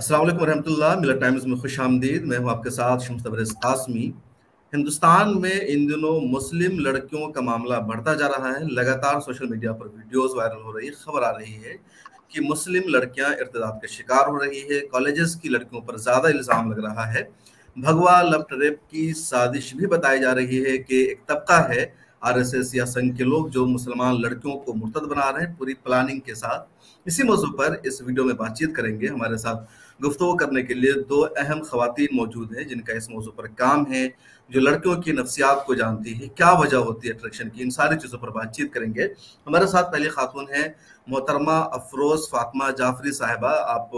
अस्सलाम वालेकुम रहमतुल्लाह। मिलत टाइम्स में खुश आमदीद। मैं हूँ आपके साथ शम्स तबरेज़ कासमी। हिंदुस्तान में इन दिनों मुस्लिम लड़कियों का मामला बढ़ता जा रहा है। लगातार सोशल मीडिया पर वीडियोस वायरल हो रही है, खबर आ रही है कि मुस्लिम लड़कियां इर्तिदाद का शिकार हो रही है। कॉलेजेस की लड़कियों पर ज़्यादा इल्ज़ाम लग रहा है। भगवा लफ्ट रेप की साजिश भी बताई जा रही है कि एक तबका है आरएसएस या संघ के लोग जो मुसलमान लड़कियों को मुर्तद बना रहे हैं पूरी प्लानिंग के साथ। इसी मौजू पर इस वीडियो में बातचीत करेंगे। हमारे साथ गुफ्तगू करने के लिए दो अहम खवातीन मौजूद हैं जिनका इस मौजू पर काम है, जो लड़कियों की नफ्सियात को जानती है, क्या वजह होती है अट्रैक्शन की, इन सारी चीज़ों पर बातचीत करेंगे। हमारे साथ पहली खातून है मोहतरमा अफरोज फातिमा जाफरी साहिबा। आप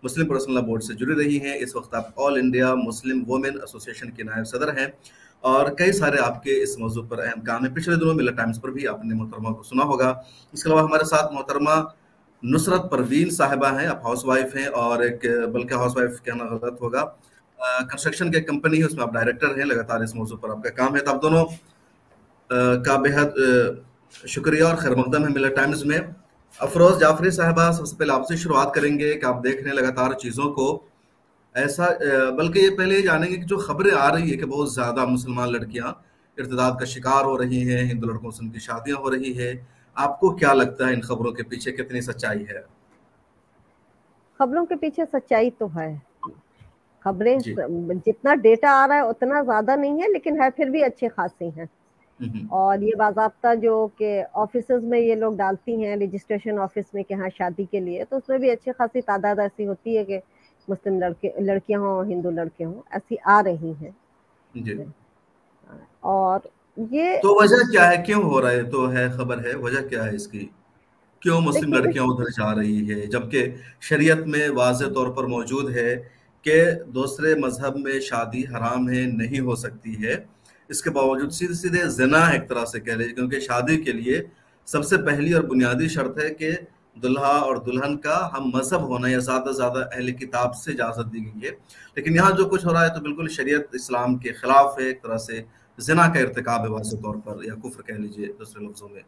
मुस्लिम पर्सनल लॉ बोर्ड से जुड़ी रही हैं। इस वक्त आप all India Muslim women association की नायब सदर हैं और कई सारे आपके इस मौजू पर अहम काम है। पिछले दिनों मिलत टाइम्स पर भी आपने मोहतरमा को सुना होगा। इसके अलावा हमारे साथ मोहतरमा नुसरत परवीन साहिबा हैं। आप हाउस वाइफ हैं और एक बल्कि हाउस वाइफ कहना गलत होगा, कंस्ट्रक्शन की कंपनी है उसमें आप डायरेक्टर हैं। लगातार इस मौजू पर आपका काम है। तो आप दोनों का बेहद शुक्रिया और खैर मकदम है मिलत टाइम्स में। अफरोज जाफरी साहिबा, सबसे पहले आपसे शुरुआत करेंगे कि आप देख रहे हैं लगातार चीज़ों को, ऐसा बल्कि ये पहले जानेंगे कि जो खबरें आ रही है कि बहुत ज़्यादा मुसलमान लड़कियां इर्तिदाद का शिकार हो रही हैं, हिंदू लड़कों से उनकी शादियां हो रही है, आपको क्या लगता है इन खबरों के पीछे कितनी सच्चाई है? खबरों के पीछे सच्चाई तो है। खबरें जितना डेटा आ रहा है उतना ज्यादा नहीं है, लेकिन है फिर भी अच्छे खासी हैं। और ये बाज़ाब्ता जो कि ऑफिसेज में ये लोग डालती हैं रजिस्ट्रेशन ऑफिस में कि हाँ शादी के लिए, तो उसमें भी अच्छी खासी तादाद ऐसी होती है कि मुस्लिम लड़कियां हों, हिंदू लड़के हों, ऐसी आ रही हैं जी। और ये तो वजह क्या है, क्यों हो रहा है? तो है खबर है, वजह क्या है इसकी? क्यों मुस्लिम लड़कियां उधर जा रही है जबकि शरीयत में वाज़ेह तौर पर मौजूद है कि दूसरे मजहब में शादी हराम है, नहीं हो सकती है। इसके बावजूद सीधे सीधे ज़िना एक तरह से कह लीजिए, क्योंकि शादी के लिए सबसे पहली और बुनियादी शर्त है कि दुल्हा और दुल्हन का हम मजहब होना या ज़्यादा से ज़्यादा अहले किताब से इजाज़त दी गई है। लेकिन यहाँ जो कुछ हो रहा है तो बिल्कुल शरीयत इस्लाम के खिलाफ है, एक तरह से ज़िना का इर्तिकाब है वाज़ेह तौर पर, या कुफ्र कह लीजिए दूसरे लफ्ज़ों में।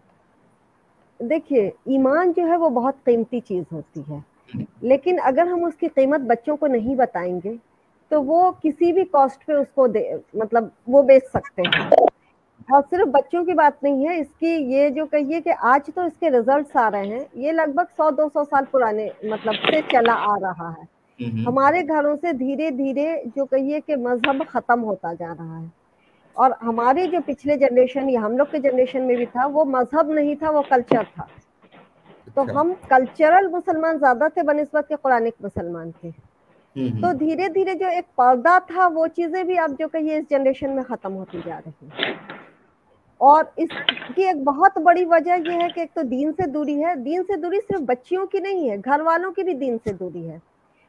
देखिए, ईमान जो है वो बहुत कीमती चीज होती है, लेकिन अगर हम उसकी कीमत बच्चों को नहीं बताएंगे तो वो किसी भी कॉस्ट पे उसको मतलब वो बेच सकते हैं। और सिर्फ बच्चों की बात नहीं है इसकी, ये जो कहिए कि आज तो इसके रिजल्ट्स आ रहे हैं, ये लगभग 100-200 साल पुराने मतलब से चला आ रहा है। हमारे घरों से धीरे धीरे जो कहिए कि मजहब खत्म होता जा रहा है। और हमारे जो पिछले जनरेशन या हम लोग के जनरेशन में भी था, वो मजहब नहीं था, वो कल्चर था। तो हम कल्चरल मुसलमान ज्यादा थे बनिस्बत के कुरानिक मुसलमान थे। तो धीरे धीरे जो एक पर्दा था वो चीजें भी अब जो कहिए इस जनरेशन में खत्म होती जा रही है। और इसकी एक बहुत बड़ी वजह यह है कि एक तो दीन से दूरी है। दीन से दूरी सिर्फ बच्चियों की नहीं है, घर वालों की भी दीन से दूरी है।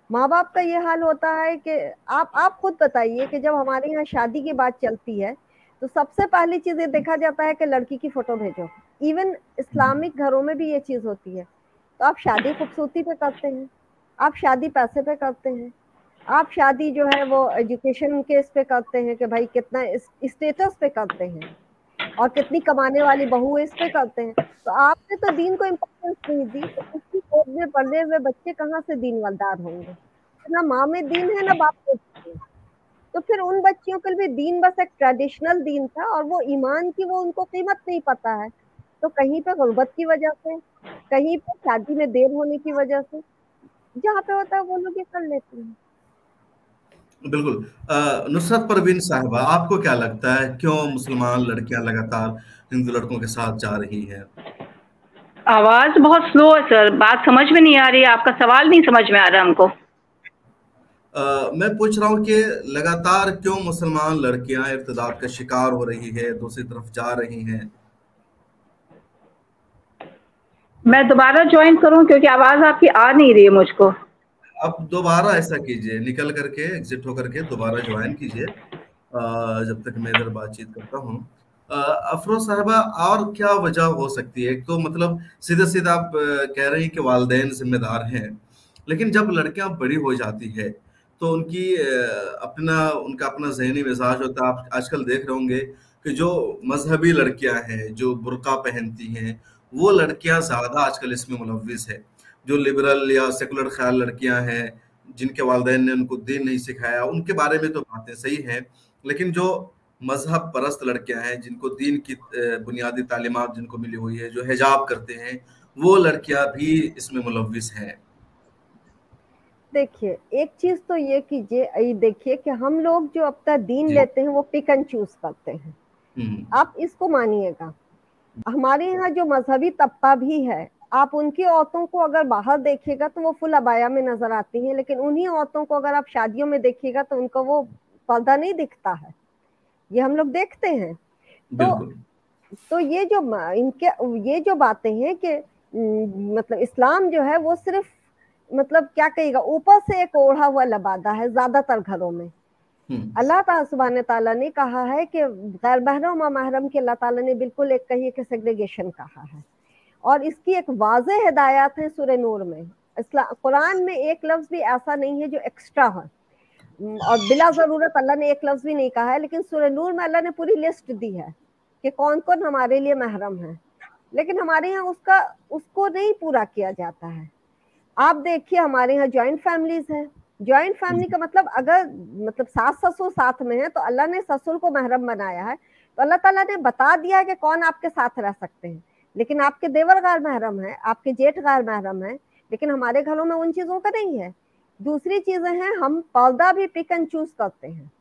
माँ बाप का ये हाल होता है कि आप खुद बताइए कि जब हमारे यहाँ शादी की बात चलती है तो सबसे पहली चीज ये देखा जाता है कि लड़की की फोटो भेजो। इवन इस्लामिक घरों में भी ये चीज होती है। तो आप शादी खूबसूरती पे करते हैं, आप शादी पैसे पे करते हैं, आप शादी जो है वो एजुकेशन के इस पे करते हैं कि भाई कितना स्टेटस पे करते हैं और कितनी कमाने वाली बहू इस पे करते हैं। तो आपने तो दीन को इम्पोर्टेंस नहीं दी, तो उसकी गोद में पढ़े हुए बच्चे कहाँ से दीनदार होंगे? ना माँ में दीन है ना बाप में दीन है। तो फिर उन बच्चियों के लिए दीन बस एक ट्रेडिशनल दीन था और वो ईमान की वो उनको कीमत नहीं पता है। तो कहीं पे गुर्बत की वजह से, कहीं पे शादी में देर होने की वजह से, जहाँ पे होता है वो लोग ये कर लेते हैं। बिल्कुल। नुसरत परवीन साहिबा, आपको क्या लगता है क्यों मुसलमान लड़कियां लगातार हिंदू लड़कों के साथ जा रही हैं? आवाज बहुत स्लो है सर, बात समझ में नहीं आ रही है, आपका सवाल नहीं समझ में आ रहा हमको। मैं पूछ रहा हूँ कि लगातार क्यों मुसलमान लड़कियां इर्तिदाद का शिकार हो रही है, दूसरी तरफ जा रही हैं? मैं दोबारा ज्वाइन करूं क्योंकि आवाज आपकी आ नहीं रही है मुझको। आप दोबारा ऐसा कीजिए, निकल करके एग्जिट होकर के दोबारा ज्वाइन कीजिए जब तक मैं इधर बातचीत करता हूँ। अफरोज साहिबा, और क्या वजह हो सकती है? तो मतलब सीधे सीधे आप कह रही हैं कि वालिदैन जिम्मेदार हैं, लेकिन जब लड़कियां बड़ी हो जाती है तो उनकी उनका अपना ज़हनी मिजाज होता है। आप आजकल देख रहे होंगे कि जो मजहबी लड़कियां हैं, जो बुर्का पहनती हैं, वो लड़कियां ज़्यादा आजकल इसमें मुलव्विस है। जो लिबरल या सेकुलर ख्याल लड़कियां हैं, जिनके वालिदैन ने उनको दीन नहीं सिखाया, उनके बारे में तो बातें सही हैं, लेकिन जो मजहब परस्त लड़कियां हैं, जिनको दीन की बुनियादी तालीमात जिनको मिली हुई है, जो हिजाब करते हैं, वो लड़कियां भी इसमें मुलव्विस हैं। देखिए, एक चीज तो ये कीजिए, देखिए कि हम लोग जो अपना दीन लेते हैं वो पिक एंड चूज करते हैं। आप इसको मानिएगा, हमारे यहाँ जो मजहबी तबका भी है, आप उनकी औरतों को अगर बाहर देखिएगा तो वो फुल अबाया में नजर आती हैं, लेकिन उन्हीं औरतों को अगर आप शादियों में देखिएगा तो उनको वो पर्दा नहीं दिखता है। ये हम लोग देखते हैं। तो ये जो बातें हैं कि मतलब इस्लाम जो है वो सिर्फ मतलब क्या कहेगा, ऊपर से एक ओढ़ा हुआ लबादा है ज्यादातर घरों में। अल्लाह ताला सुब्हान ताला ने कहा है कि गैर महरम और महरम की अल्लाह ताला ने बिल्कुल एक कही कि सेग्रीगेशन कहा है, और इसकी एक वाज़ेह हिदायत है सूरह नूर में। कुरान में एक लफ्ज भी ऐसा नहीं है जो एक्स्ट्रा है, और बिला जरूरत अल्लाह ने एक लफ्ज भी नहीं कहा है, लेकिन सूरह नूर में अल्लाह ने पूरी लिस्ट दी है कि कौन कौन हमारे लिए महरम है, लेकिन हमारे यहाँ उसको नहीं पूरा किया जाता है। आप देखिए हमारे यहाँ जॉइंट फैमिलीज हैं। जॉइंट फैमिली का मतलब अगर मतलब सास ससुर साथ में है तो अल्लाह ने ससुर को महरम बनाया है, तो अल्लाह ताला ने बता दिया कि कौन आपके साथ रह सकते हैं, लेकिन आपके देवर गैर महरम है, आपके जेठ गैर महरम है, लेकिन हमारे घरों में उन चीजों का नहीं है। दूसरी चीजें हैं, हम पर्दा भी पिक एंड चूज करते हैं।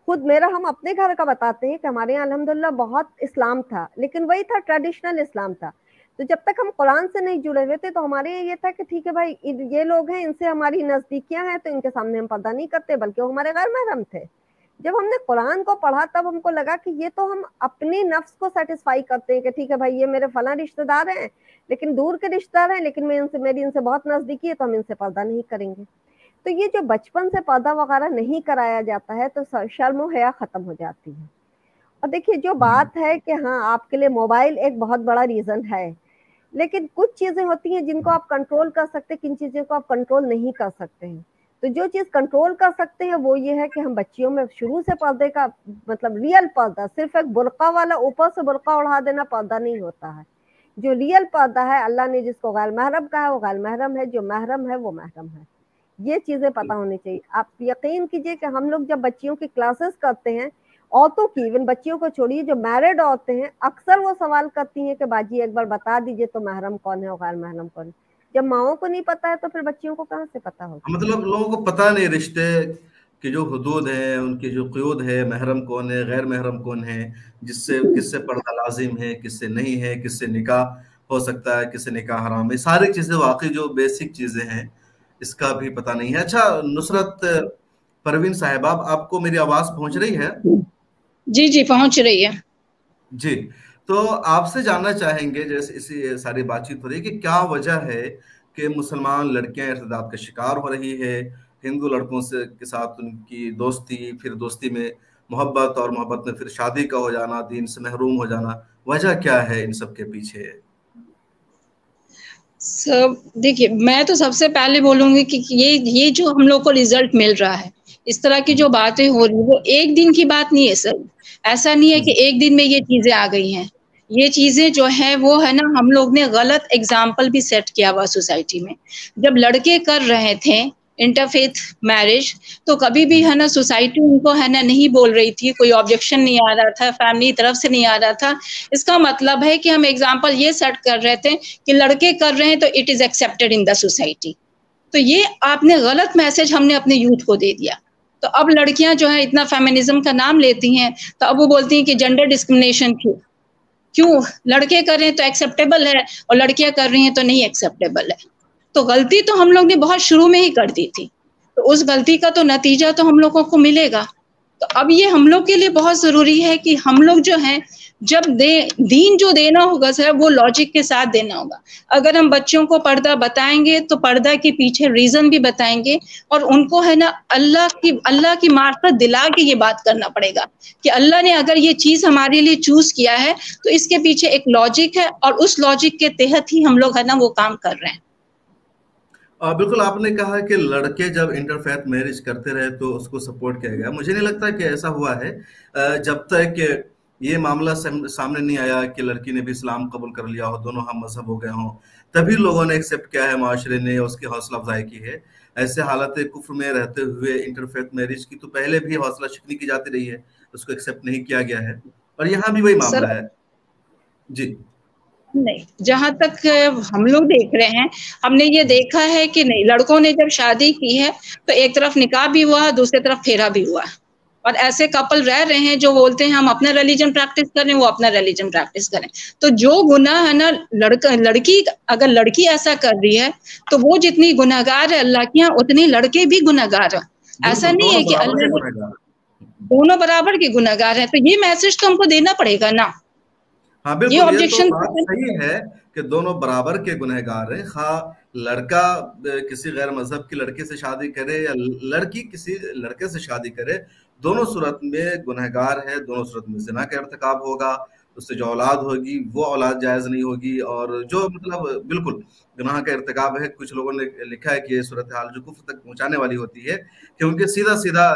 खुद हम अपने घर का बताते हैं कि हमारे यहाँ अल्हम्दुलिल्लाह बहुत इस्लाम था, लेकिन वही था ट्रेडिशनल इस्लाम था। तो जब तक हम कुरान से नहीं जुड़े हुए थे तो हमारे ये था कि ठीक है भाई, ये लोग हैं, इनसे हमारी नजदीकियां हैं, तो इनके सामने हम पर्दा नहीं करते, बल्कि वो हमारे गैर महरम थे। जब हमने कुरान को पढ़ा तब हमको लगा कि ये तो हम अपने नफ्स को सेटिस्फाई करते हैं कि ठीक है भाई, ये मेरे फलां रिश्तेदार हैं, लेकिन दूर के रिश्तेदार हैं, लेकिन मेरी इनसे बहुत नजदीकी है, तो हम इनसे पर्दा नहीं करेंगे। तो ये जो बचपन से पर्दा वगैरह नहीं कराया जाता है तो शर्म और हया खत्म हो जाती है। और देखिए जो बात है कि हाँ आपके लिए मोबाइल एक बहुत बड़ा रीजन है, लेकिन कुछ चीजें होती हैं जिनको आप कंट्रोल कर सकते हैं, किन चीजों को आप कंट्रोल नहीं कर सकते हैं। तो जो चीज कंट्रोल कर सकते हैं वो ये है कि हम बच्चियों में शुरू से पर्दे का मतलब रियल पर्दा, सिर्फ एक बुर्का वाला ऊपर से बुर्का उड़ा देना पर्दा नहीं होता है। जो रियल पर्दा है, अल्लाह ने जिसको गैर महरम कहा है वो गैर महरम है, जो महरम है वो महरम है। ये चीजें पता होनी चाहिए। आप यकीन कीजिए कि हम लोग जब बच्चियों की क्लासेस करते हैं, औरतों की, इवन बच्चियों को छोड़िए, जो मैरिड औरतें हैं अक्सर वो सवाल करती हैं कि बाजी एक बार बता दीजिए तो महरम कौन है और गैर महरम कौन है। जब माओं को नहीं पता है तो फिर बच्चियों को कहाँ से पता होगा? मतलब लोगों को पता नहीं रिश्ते की जो हुदूद है, उनकी जो क़यूद है, महरम कौन है, गैर महरम कौन है, किससे पर्दा लाजिम है, किससे नहीं है, किससे निकाह हो सकता है, किससे निकाह हराम है। सारी चीजें वाकई जो बेसिक चीजें हैं इसका भी पता नहीं है। अच्छा नुसरत परवीन साहिबा, आपको मेरी आवाज पहुंच रही है? जी जी पहुंच रही है जी। तो आपसे जानना चाहेंगे, जैसे इसी सारी बातचीत हो रही है, कि क्या वजह है कि मुसलमान लड़कियां इर्तिदाद का शिकार हो रही है, हिंदू लड़कों से के साथ उनकी दोस्ती, फिर दोस्ती में मोहब्बत और मोहब्बत में फिर शादी का हो जाना, दीन से महरूम हो जाना, वजह क्या है इन सब के पीछे? सब देखिए, मैं तो सबसे पहले बोलूंगी कि ये जो हम लोग को रिजल्ट मिल रहा है, इस तरह की जो बातें हो रही है, वो एक दिन की बात नहीं है सर। ऐसा नहीं है कि एक दिन में ये चीजें आ गई हैं। ये चीजें जो है वो है ना, हम लोग ने गलत एग्जाम्पल भी सेट किया हुआ सोसाइटी में। जब लड़के कर रहे थे इंटरफेथ मैरिज, तो कभी भी है ना सोसाइटी उनको है ना नहीं बोल रही थी, कोई ऑब्जेक्शन नहीं आ रहा था, फैमिली तरफ से नहीं आ रहा था। इसका मतलब है कि हम एग्जाम्पल ये सेट कर रहे थे कि लड़के कर रहे हैं तो it is accepted in the society. तो ये आपने गलत मैसेज हमने अपने यूथ को दे दिया। तो अब लड़कियां जो है इतना फेमिनिज्म का नाम लेती हैं, तो अब वो बोलती हैं कि जेंडर डिस्क्रिमिनेशन क्यों लड़के कर रहे हैं तो एक्सेप्टेबल है और लड़कियां कर रही हैं तो नहीं एक्सेप्टेबल है। तो गलती तो हम लोग ने बहुत शुरू में ही कर दी थी, तो उस गलती का तो नतीजा तो हम लोगों को मिलेगा। तो अब ये हम लोग के लिए बहुत जरूरी है कि हम लोग जो हैं जब दीन जो देना होगा सर, वो लॉजिक के साथ देना होगा। अगर हम बच्चों को पर्दा बताएंगे तो पर्दा के पीछे रीजन भी बताएंगे, और उनको है ना अल्लाह की मार्फत दिला के ये बात करना पड़ेगा कि अल्लाह ने अगर ये चीज हमारे लिए चूज किया है तो इसके पीछे एक लॉजिक है, और उस लॉजिक के तहत ही हम लोग है ना वो काम कर रहे हैं। बिल्कुल, आपने कहा कि लड़के जब इंटरफेथ मैरिज करते रहे तो उसको सपोर्ट किया गया। मुझे नहीं लगता कि ऐसा हुआ है। जब तक ये मामला सामने नहीं आया कि लड़की ने भी इस्लाम कबूल कर लिया हो, दोनों हम मजहब हो गए हों, तभी लोगों ने एक्सेप्ट किया है, माशरे ने उसकी हौसला अफजाई की है। ऐसे हालत कुफ्र में रहते हुए इंटरफेथ मैरिज की तो पहले भी हौसला शिकनी की जाती रही है, उसको एक्सेप्ट नहीं किया गया है, और यहाँ भी वही मामला है। जी नहीं, जहां तक हम लोग देख रहे हैं, हमने ये देखा है कि नहीं, लड़कों ने जब शादी की है तो एक तरफ निकाह भी हुआ, दूसरी तरफ फेरा भी हुआ, और ऐसे कपल रह रहे हैं जो बोलते हैं हम अपना रिलीजन प्रैक्टिस करें, वो अपना रिलीजन प्रैक्टिस करें। तो जो गुनाह है ना, लड़की अगर लड़की ऐसा कर रही है तो वो जितनी गुनहगार है अल्लाह के यहाँ, उतनी लड़के भी गुनहगार है। ऐसा नहीं है कि अल्लाह दोनों बराबर के गुनहगार हैं। तो ये मैसेज तो हमको देना पड़ेगा ना। हाँ बिल्कुल, ये ऑब्जेक्शन तो बात सही है कि दोनों बराबर के गुनहगार हैं। हाँ, लड़का किसी गैर मजहब की लड़की से शादी करे या लड़की किसी लड़के से शादी करे, दोनों सूरत में गुनहगार है, दोनों सूरत में ज़िना का इर्तिकाब होगा, उससे जो औलाद होगी वो औलाद जायज़ नहीं होगी, और जो मतलब बिल्कुल गुनाह का इर्तिकाब है। कुछ लोगों ने लिखा है कि ये सूरत हाल जो कुफ्र तक पहुंचाने वाली होती है, क्योंकि सीधा सीधा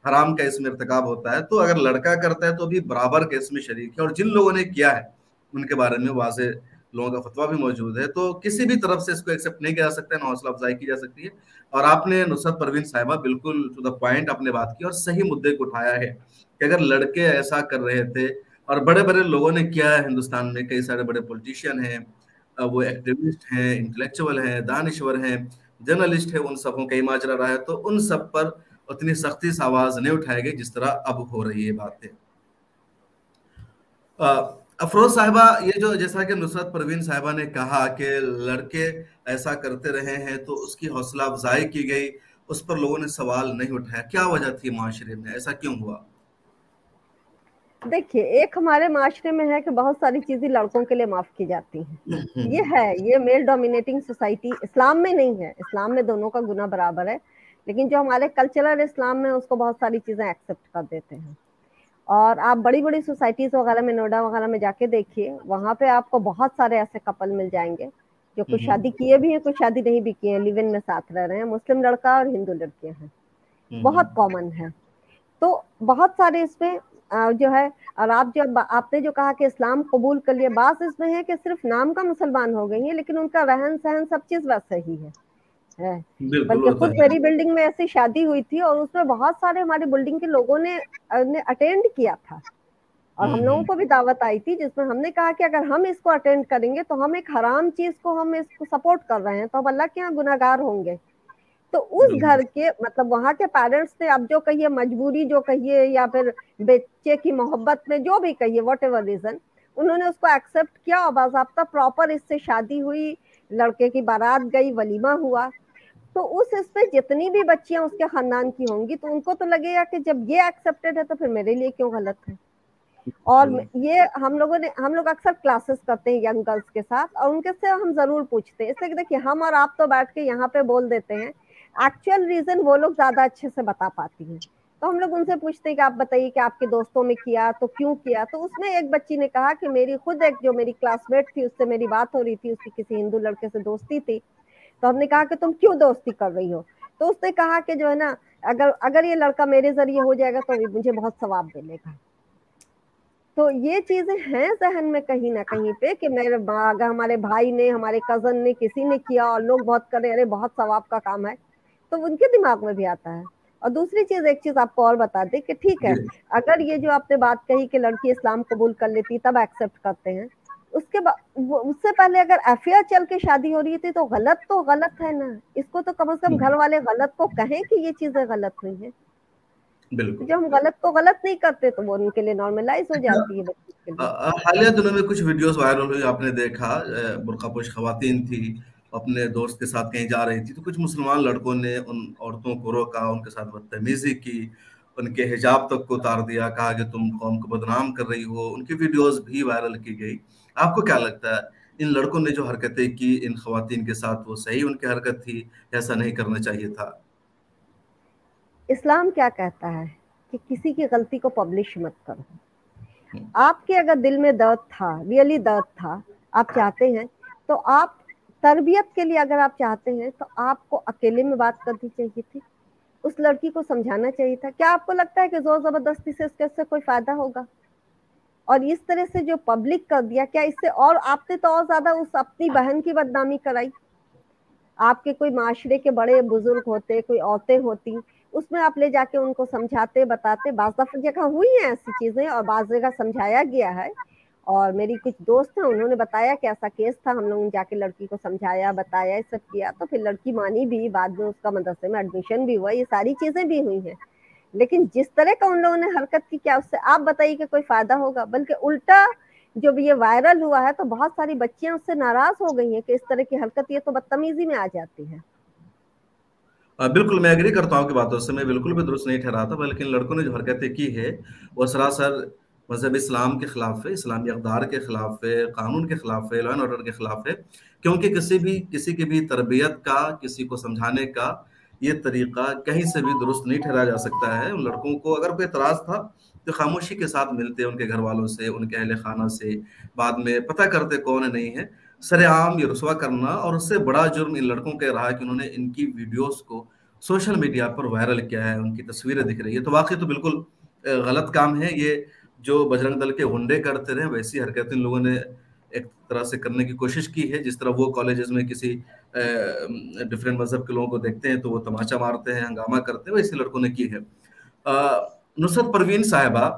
हराम का इसमें इर्तिकाब होता है। तो अगर लड़का करता है तो भी बराबर के इसमें शरीक है, और जिन लोगों ने किया है उनके बारे में वाज़े लोगों का फतवा भी मौजूद है। तो किसी भी तरफ से इसको एक्सेप्ट नहीं किया जा सकता है, ना हौसला अफजाई की जा सकती है। और आपने नुसरत परवीन साहिबा बिल्कुल टू द पॉइंट अपने बात की और सही मुद्दे को उठाया है कि अगर लड़के ऐसा कर रहे थे, और बड़े बड़े लोगों ने किया है हिंदुस्तान में, कई सारे बड़े पॉलिटिशियन हैं, वो एक्टिविस्ट हैं, इंटेलेक्चुअल हैं, दानिश्वर हैं, जर्नलिस्ट है, उन सबों का ही माजरा रहा है। तो उन सब पर उतनी सख्ती से आवाज नहीं उठाई गई जिस तरह अब हो रही है बातें। अफरोज साहिबा, ये जो जैसा कि नुसरत परवीन साहिबा ने कहा कि लड़के ऐसा करते रहे हैं तो उसकी हौसला अफजाई की गई, उस पर लोगों ने सवाल नहीं उठाया, क्या वजह थी माशरे में, ऐसा क्यों हुआ? देखिए, एक हमारे माशरे में है कि बहुत सारी चीजें लड़कों के लिए माफ की जाती हैं। ये है, ये मेल डोमिनेटिंग सोसाइटी। इस्लाम में नहीं है, इस्लाम में दोनों का गुनाह बराबर है, लेकिन जो हमारे कल्चरल इस्लाम में उसको बहुत सारी चीजें एक्सेप्ट कर देते हैं। और आप बड़ी बड़ी सोसाइटीज वगैरह में, नोएडा वगैरह में जाके देखिए, वहां पे आपको बहुत सारे ऐसे कपल मिल जाएंगे जो कुछ शादी किए भी हैं, कुछ शादी नहीं भी किए हैं, लिव इन में साथ रह रहे हैं, मुस्लिम लड़का और हिंदू लड़कियां हैं, बहुत कॉमन है। तो बहुत सारे इसमें जो है, और आप जो आपने जो कहा कि इस्लाम कबूल कर लिया, बात इसमें है कि सिर्फ नाम का मुसलमान हो गई है, लेकिन उनका रहन सहन सब चीज वैसे ही है। बल्कि खुद मेरी बिल्डिंग में ऐसी शादी हुई थी और उसमें बहुत सारे हमारी बिल्डिंग के लोगों ने अटेंड किया था, और हम लोगों को भी दावत आई थी, जिसमें हमने कहा कि अगर हम इसको अटेंड करेंगे तो हम एक हराम चीज को हम इसको सपोर्ट कर रहे हैं, तो अब अल्लाह के यहाँ गुनाहगार होंगे। तो उस घर के मतलब वहां के पेरेंट्स ने, अब जो कहिए मजबूरी जो कहिए या फिर बच्चे की मोहब्बत में जो भी कहिए, वॉट एवर रीजन, उन्होंने उसको एक्सेप्ट किया और बाज़ाब्ता प्रॉपर इससे शादी हुई, लड़के की बारात गई, वलीमा हुआ। तो उस इसमें जितनी भी बच्चियां उसके खानदान की होंगी तो उनको तो लगेगा कि जब ये एक्सेप्टेड है तो फिर मेरे लिए क्यों गलत है। और ये हम लोग अक्सर क्लासेस करते हैं यंग गर्ल्स के साथ, और उनके से हम जरूर पूछते हैं, इसलिए देखिए हम और आप तो बैठ के यहाँ पे बोल देते हैं, एक्चुअल रीजन वो लोग ज्यादा अच्छे से बता पाती हैं। तो हम लोग उनसे पूछते हैं कि आप बताइए कि आपके दोस्तों में किया तो क्यों किया। तो उसमें एक बच्ची ने कहा कि मेरी खुद एक जो मेरी क्लासमेट थी उससे मेरी बात हो रही थी, उसकी किसी हिंदू लड़के से दोस्ती थी, तो हमने कहा कि तुम क्यों दोस्ती कर रही हो, तो उसने कहा कि जो है ना, अगर ये लड़का मेरे जरिए हो जाएगा तो मुझे बहुत सवाब मिलेगा। तो ये चीजें हैं जहन में कहीं ना कहीं पे कि मेरे अगर हमारे भाई ने, हमारे कजन ने, किसी ने किया और लोग बहुत करें, अरे बहुत सवाब का काम है, तो उनके दिमाग में भी आता है। और दूसरी चीज, एक चीज आपको और बता दे कि ठीक है, अगर ये जो आपने बात कही कि लड़की इस्लाम कबूल कर लेती तब एक्सेप्ट करते हैं, उसके बाद उससे पहले अगर अफेयर चल के शादी हो रही थी तो गलत है ना, इसको तो कम से कम घर वाले गलत को कहें कि ये चीजें गलत हुई हैं। जब हम गलत को गलत नहीं करते तो वो उनके लिए नॉर्मलाइज हो जाती है। हालिया दिनों में कुछ वीडियोस वायरल हुई, आपने देखा, बुर्कापोश खवातीन थी, अपने दोस्त के साथ कहीं जा रही थी, तो कुछ मुसलमान लड़कों ने उन औरतों को रोका, उनके साथ बदतमीजी की, उनके हिजाब तक को उतार दिया, कहा कि तुम कौम को बदनाम कर रही हो। उनकी वीडियोस भी वायरल की गई। आपको क्या लगता है, इन लड़कों ने जो हरकतें की इन खवातीन के साथ, वो सही उनकी हरकत थी, ऐसा नहीं करना चाहिए था? इस्लाम क्या कहता है कि किसी की गलती को पब्लिश मत करो। आपके अगर दिल में दर्द था, रियली दर्द था, आप चाहते हैं, तो आप तरबियत के लिए अगर आप चाहते हैं तो आपको अकेले में बात करनी चाहिए थी, उस लड़की को समझाना चाहिए था। क्या आपको लगता है कि जोर जबरदस्ती से इससे कोई फायदा होगा? اور اس طرح سے جو پبلک کر دیا, کیا اس سے اور آپ نے تو اور زیادہ اس اپنی بہن کی بدنامی کرائی. آپ کے کوئی معاشرے کے بڑے بزرگ ہوتے, کوئی عورتیں ہوتی, اس میں آپ لے جا کے ان کو سمجھاتے بتاتے. بعض دفعہ جگہ ہوئی ہیں ایسی چیزیں اور بعض جگہ سمجھایا گیا ہے, اور میری کچھ دوست ہیں انہوں نے بتایا کہ ایسا کیس تھا, ہم لوگوں نے جا کے لڑکی کو سمجھایا بتایا یہ سب کیا, تو پھر لڑکی مانی بھی, بعد میں اس کا مدرسے میں ایڈمیشن بھی ہوا, یہ ساری چیزیں بھی ہوئی ہیں. لیکن جس طرح کا ان لوگوں نے حرکت کی, کیا اس سے آپ بتائیے کہ کوئی فائدہ ہوگا؟ بلکہ الٹا جب یہ وائرل ہوا ہے تو بہت ساری بچیاں اس سے ناراض ہو گئی ہیں کہ اس طرح کی حرکت یہ تو بدتمیزی میں آ جاتی ہے. بالکل میں ایگری کرتا ہوں کہ باتوں سے, میں بالکل بھی درست نہیں ٹھہراتا, بلکہ لڑکوں نے جو حرکتیں کی ہے وہ سراسر مذہب اسلام کے خلاف ہے, اسلامی اقدار کے خلاف ہے, قانون کے خلاف ہے, لا اینڈ آرڈر کے خلاف ہے. کیونکہ کسی کی بھی تربیت کا, کسی کو سمجھانے کا یہ طریقہ کہیں سے بھی درست نہیں ٹھہرایا جا سکتا ہے. ان لڑکوں کو اگر کوئی اعتراض تھا تو خاموشی کے ساتھ ملتے ان کے گھر والوں سے, ان کے اہل خانہ سے, بعد میں پتہ کرتے کون نہیں ہے. سر عام یہ رسوا کرنا, اور اس سے بڑا جرم ان لڑکوں کے رہا کہ انہوں نے ان کی ویڈیوز کو سوشل میڈیا پر وائرل کیا ہے, ان کی تصویریں دکھ رہی ہے. تو واقعی تو بالکل غلط کام ہے یہ, جو بجرنگ دل کے ہنڈے کرتے رہے ویسی حرکت ان لوگوں نے ایک طرح سے کرنے کی کوشش کی ہے. جس طرح وہ کالجز میں کسی ڈفرینٹ مذہب کے لوگوں کو دیکھتے ہیں تو وہ تماچا مارتے ہیں, ہنگامہ کرتے ہیں, ویسے لڑکوں نے کی ہے. نصرت پروین صاحبہ,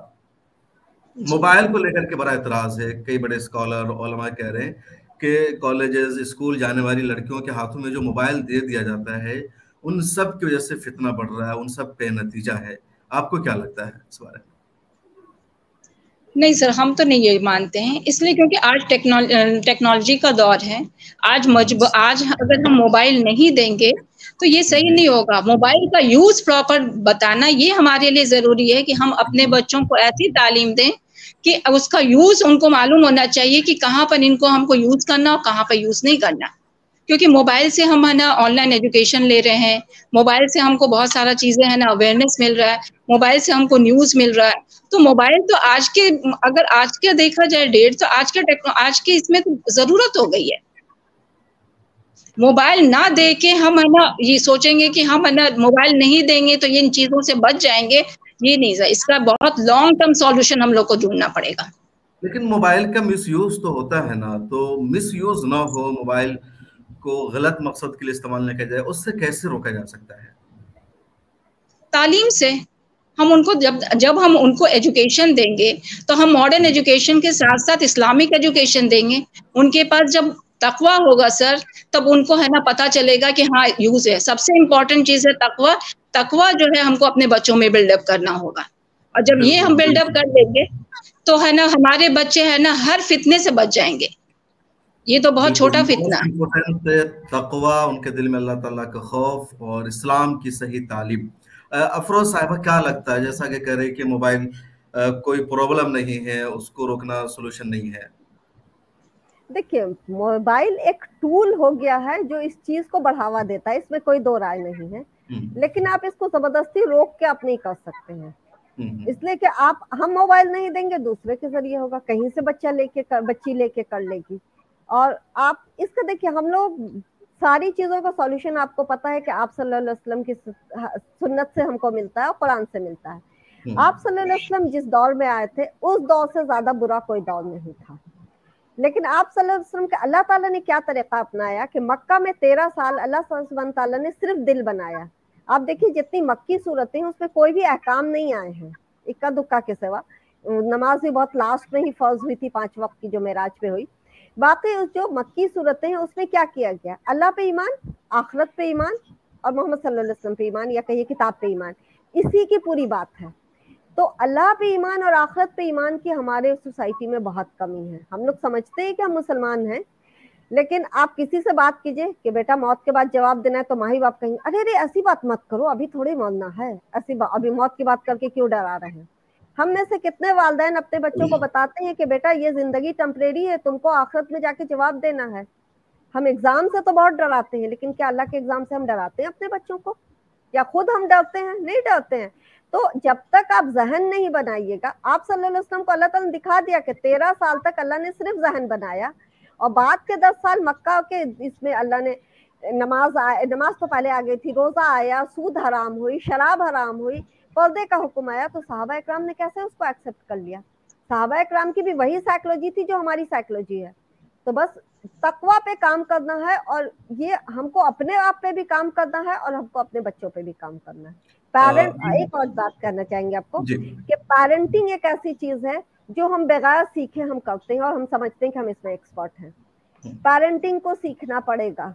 موبائل کو لے کر کے بڑا اعتراض ہے. کئی بڑے اسکالر علماء کہہ رہے ہیں کہ کالجز اسکول جانے والی لڑکیوں کے ہاتھوں میں جو موبائل دے دیا جاتا ہے ان سب کی وجہ سے فتنہ بڑھ رہا ہے, ان سب پہ نتیجہ ہے. آپ کو کیا لگتا ہے اس بارے میں؟ نہیں سر, ہم تو نہیں یہ مانتے ہیں, اس لیے کیونکہ آج ٹیکنالوجی کا دور ہے. آج اگر ہم موبائل نہیں دیں گے تو یہ صحیح نہیں ہوگا. موبائل کا یوز پراپر بتانا یہ ہمارے لیے ضروری ہے کہ ہم اپنے بچوں کو ایسی تعلیم دیں کہ اس کا یوز ان کو معلوم ہونا چاہیے کہ کہاں پر ہم کو یوز کرنا اور کہاں پر یوز نہیں کرنا. کیونکہ موبائل سے ہم ہے نا آن لائن ایجوکیشن لے رہے ہیں, موبائل سے ہم کو بہت سارا چیزیں ہے نا اویئرنیس مل رہا ہے, موبائل سے ہم کو نیوز مل رہا ہے. تو موبائل تو اگر آج کے دیکھا جائے ڈیٹ, تو آج کے اس میں تو ضرورت ہو گئی ہے. موبائل نہ دے کے ہم ہے نا یہ سوچیں گے کہ ہم ہے نا موبائل نہیں دیں گے تو یہ ان چیزوں سے بچ جائیں گے, یہ نہیں سر. اس کا بہت لانگ ٹرم سولوشن ہم لوگ کو ڈھونڈنا پڑے گا. لیکن موبائل کا مس یوز تو ہوتا ہے نا, تو مس یوز نہ ہو, موبائل کو غلط مقصد کے لیے استعمال نہ کیا جائے, اس سے کیسے روکا جا سکتا ہے؟ تعلیم سے. ہم ان کو جب ہم ان کو ایجوکیشن دیں گے تو ہم ماڈرن ایجوکیشن کے ساتھ ساتھ اسلامک ایجوکیشن دیں گے. ان کے پاس جب تقویٰ ہوگا سر, تب ان کو ہے نا پتا چلے گا کہ ہاں یوز ہے. سب سے امپورٹنٹ چیز ہے تقویٰ. تقویٰ جو ہے ہم کو اپنے بچوں میں بلڈ اپ کرنا ہوگا, اور جب یہ ہم بلڈ اپ کر دیں گے تو ہے نا ہمارے بچے ہے نا ہر فتنے سے بچ جائیں گے. یہ تو بہت چھوٹا فتنہ ہے. تقویٰ, ان کے دل میں اللہ تعالیٰ کا خوف اور اسلام کی صحیح تعلیم. افروز صاحبہ کیا لگتا ہے, جیسا کہ کہہ رہے کہ موبائل کوئی پرابلم نہیں ہے, اس کو روکنا سولوشن نہیں ہے؟ دیکھیے موبائل ایک ٹول ہو گیا ہے جو اس چیز کو بڑھاوا دیتا ہے, اس میں کوئی دو رائے نہیں ہے. لیکن آپ اس کو زبردستی روک کے آپ نہیں کر سکتے ہیں, اس لیے کہ ہم موبائل نہیں دیں گے, دوسرے کے ذریعے ہوگا, کہیں سے بچی لے کے کر لے گی. اور آپ اس کا دیکھیے, ہم لوگ ساری چیزوں کا سولوشن آپ کو پتا ہے کہ آپ صلی اللہ علیہ وسلم کی سنت سے ہم کو ملتا ہے اور قرآن سے ملتا ہے. آپ صلی اللہ علیہ وسلم جس دور میں آئے تھے اس دور سے زیادہ برا کوئی دور نہیں تھا. لیکن آپ صلی اللہ علیہ وسلم کے اللہ تعالیٰ نے کیا طریقہ اپنایا کہ مکہ میں 13 سال اللہ سبحانہ تعالیٰ نے صرف دل بنایا. آپ دیکھیے جتنی مکی صورتیں ہیں اس میں کوئی بھی احکام نہیں آئے ہیں اکا دکا کے سوا. نماز بھی بہت لاسٹ میں ہی فرض ہوئی تھی 5 وقت کی جو معراج پہ ہوئی. باقی جو مکی صورتیں ہیں اس میں کیا کیا گیا, اللہ پہ ایمان, آخرت پہ ایمان, اور محمد صلی اللہ علیہ وسلم پہ ایمان, یا کہیے کتاب پہ ایمان, اسی کی پوری بات ہے. تو اللہ پہ ایمان اور آخرت پہ ایمان کی ہمارے سوسائٹی میں بہت کمی ہے. ہم لوگ سمجھتے ہیں کہ ہم مسلمان ہیں, لیکن آپ کسی سے بات کیجئے کہ بیٹا موت کے بعد جواب دینا ہے, تو ماں ہی باپ کہیں ارے ایسی بات مت کرو, ابھی تھوڑی مرنا ہے, ابھی موت کی بات کر کے کیوں ڈرا رہے ہیں. ہم میں سے کتنے والدین اپنے بچوں کو بتاتے ہیں کہ بیٹا یہ زندگی ٹیمپریری ہے, تم کو آخرت میں جا کے جواب دینا ہے. ہم ایگزام سے تو بہت ڈراتے ہیں, لیکن کیا اللہ کے ایگزام سے ہم ڈراتے ہیں اپنے بچوں کو, یا خود ہم ڈرتے ہیں؟ نہیں ڈرتے ہیں. تو جب تک آپ ذہن نہیں بنائیے گا, آپ صلی اللہ علیہ وسلم کو اللہ تعالیٰ نے دکھا دیا کہ 13 سال تک اللہ نے صرف ذہن بنایا, اور بعد کے 10 سال مکہ کے اس میں اللہ نے نماز تو پہلے آ گئی تھی, روزہ آیا, سود حرام ہوئی, شراب حرام ہوئی, پردے کا حکم آیا, تو صحابہ اکرام نے کیسے اس کو ایکسپٹ کر لیا؟ सहाबा इकराम की भी वही साइकोलॉजी थी जो हमारी साइकोलॉजी है। तो बस तकवा पे काम करना है, और ये हमको अपने आप पे भी काम करना है और हमको अपने बच्चों पे भी काम करना है। एक और बात कहना चाहेंगे आपको कि पेरेंटिंग एक ऐसी चीज है जो हम बगैर सीखे हम करते हैं और हम समझते हैं कि हम इसमें एक्सपर्ट हैं। पेरेंटिंग को सीखना पड़ेगा,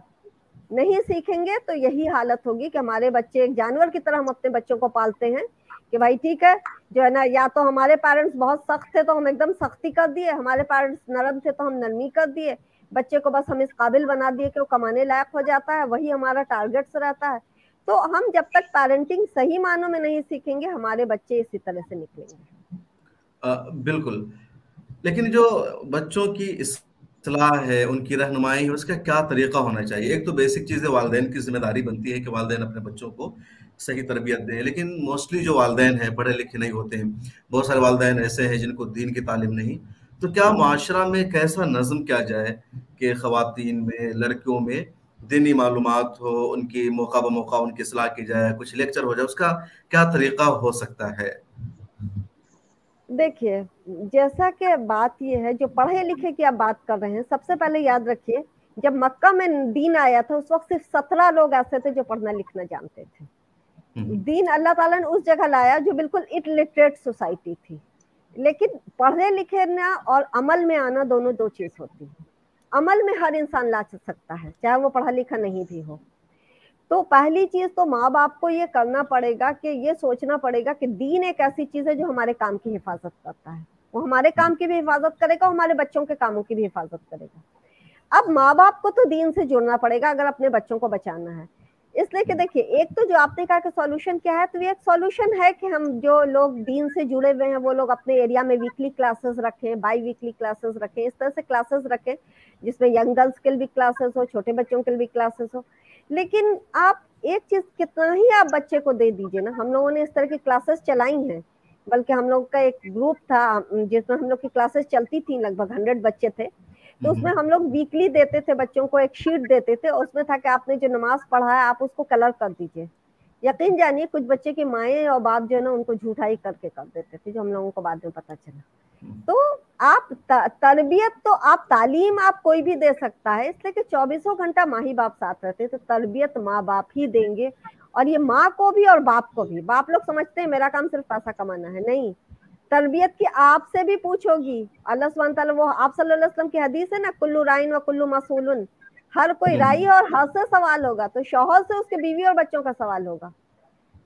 नहीं सीखेंगे तो यही हालत होगी कि हमारे बच्चे एक जानवर की तरह हम अपने बच्चों को पालते हैं कि भाई ठीक है जो है ना, या तो हमारे पेरेंट्स बहुत सख्त थे तो हम एकदम सख्ती कर दिए, हमारे पेरेंट्स नरम थे तो हम नरमी कर दिए, बच्चे को बस हम इस काबिल बना दिए कि वो कमाने लायक हो जाता है, वही हमारा टारगेट्स रहता है। तो हम जब तक पेरेंटिंग सही मानों में नहीं सीखेंगे हमारे बच्चे इसी तरह से निकलेंगे। बिल्कुल, लेकिन जो बच्चों की इस्लाह है, उनकी रहनुमाई है, उसका क्या तरीका होना चाहिए? एक तो बेसिक चीज़ है, वालिदैन की जिम्मेदारी बनती है कि वालिदैन अपने बच्चों को सही तरबियत दें, लेकिन मोस्टली जो वालिदैन हैं पढ़े लिखे नहीं होते हैं। बहुत सारे वालिदैन ऐसे हैं जिनको दीन की तालीम नहीं। तो क्या माशरा में कैसा नज़म किया जाए कि ख़वातीन में, लड़कियों में दीनी मालूमात हो, उनकी मौका ब मौका उनकी इस्लाह की जाए, कुछ लेक्चर हो जाए, उसका क्या तरीका हो सकता है? देखिए, जैसा कि बात ये है, जो पढ़े लिखे की आप बात कर रहे हैं, सबसे पहले याद रखिए जब मक्का में दीन आया था उस वक्त सिर्फ 17 लोग ऐसे थे जो पढ़ना लिखना जानते थे। दीन अल्लाह ताला ने उस जगह लाया जो बिल्कुल इलिटरेट सोसाइटी थी। लेकिन पढ़े लिखे ना और अमल में आना दोनों दो चीज होती है। अमल में हर इंसान ला सकता है चाहे वो पढ़ा लिखा नहीं भी हो। तो पहली चीज तो माँ बाप को ये करना पड़ेगा कि ये सोचना पड़ेगा कि दीन एक ऐसी चीज है जो हमारे काम की हिफाजत करता है, वो हमारे काम की भी हिफाजत करेगा, हमारे बच्चों के कामों की भी हिफाजत करेगा। अब माँ बाप को तो दीन से जुड़ना पड़ेगा अगर अपने बच्चों को बचाना है। इसलिए कि देखिए, एक तो जो आपने कहा कि सॉल्यूशन क्या है, तो ये एक सॉल्यूशन है कि हम जो लोग दीन से जुड़े हुए हैं वो लोग अपने एरिया में वीकली क्लासेस रखें, बाई वीकली क्लासेस रखें, इस तरह से क्लासेस रखें जिसमें यंग गर्ल्स के लिए भी क्लासेस हो, छोटे बच्चों के लिए भी क्लासेस हो। लेकिन आप एक चीज कितना ही आप बच्चे को दे दीजिए ना, हम लोगों ने इस तरह की क्लासेस चलाई हैं, बल्कि हम लोग का एक ग्रुप था जिसमें हम लोग की क्लासेस चलती थी, लगभग 100 बच्चे थे। तो उसमें हम लोग वीकली देते थे बच्चों को, एक शीट देते थे, उसमें था कि आपने जो नमाज पढ़ा है आप उसको कलर कर दीजिए। यकीन जानिए कुछ बच्चे की माएँ और बाप जो है ना उनको झूठाई करके कर देते थे, जो हम लोगों को बाद में पता चला। तो आप तरबियत तो आप तालीम आप कोई भी दे सकता है, इसलिए कि 24 घंटा माँ ही बाप साथ रहते, तो तरबियत माँ बाप ही देंगे। और ये माँ को भी और बाप को भी। बाप लोग समझते हैं मेरा काम सिर्फ पैसा कमाना है, नहीं, तरबियत की आपसे भी पूछोगी। अल्लाह सुब्हानहू तआला, वो आप सल्लल्लाहु अलैहि वसल्लम की हदीस है ना, कुल्लू राइन व कुल्लू मसूलुन, हर कोई राई और हर से सवाल होगा। तो शौहर से उसके बीवी और बच्चों का सवाल होगा।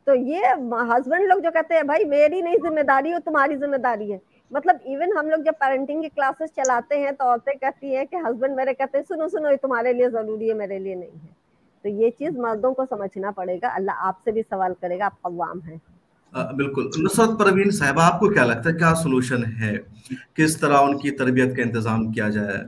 तो ये हस्बैंड लोग जो कहते हैं भाई मेरी नहीं जिम्मेदारी हो, तुम्हारी जिम्मेदारी है, मतलब इवन हम लोग जब पेरेंटिंग की क्लासेस चलाते हैं तो औरतें कहती हैं कि हस्बैंड मेरे कहते हैं सुनो सुनो ये तुम्हारे लिए जरूरी है, मेरे लिए नहीं है। तो ये चीज मर्दों को समझना पड़ेगा। अल्लाह आपसे भी सवाल करेगा, आप कव्वाम हैं। बिल्कुल। नुसरत परवीन साहिबा, आपको क्या लगता है क्या सोल्यूशन है, किस तरह उनकी तरबियत का इंतजाम किया जाए?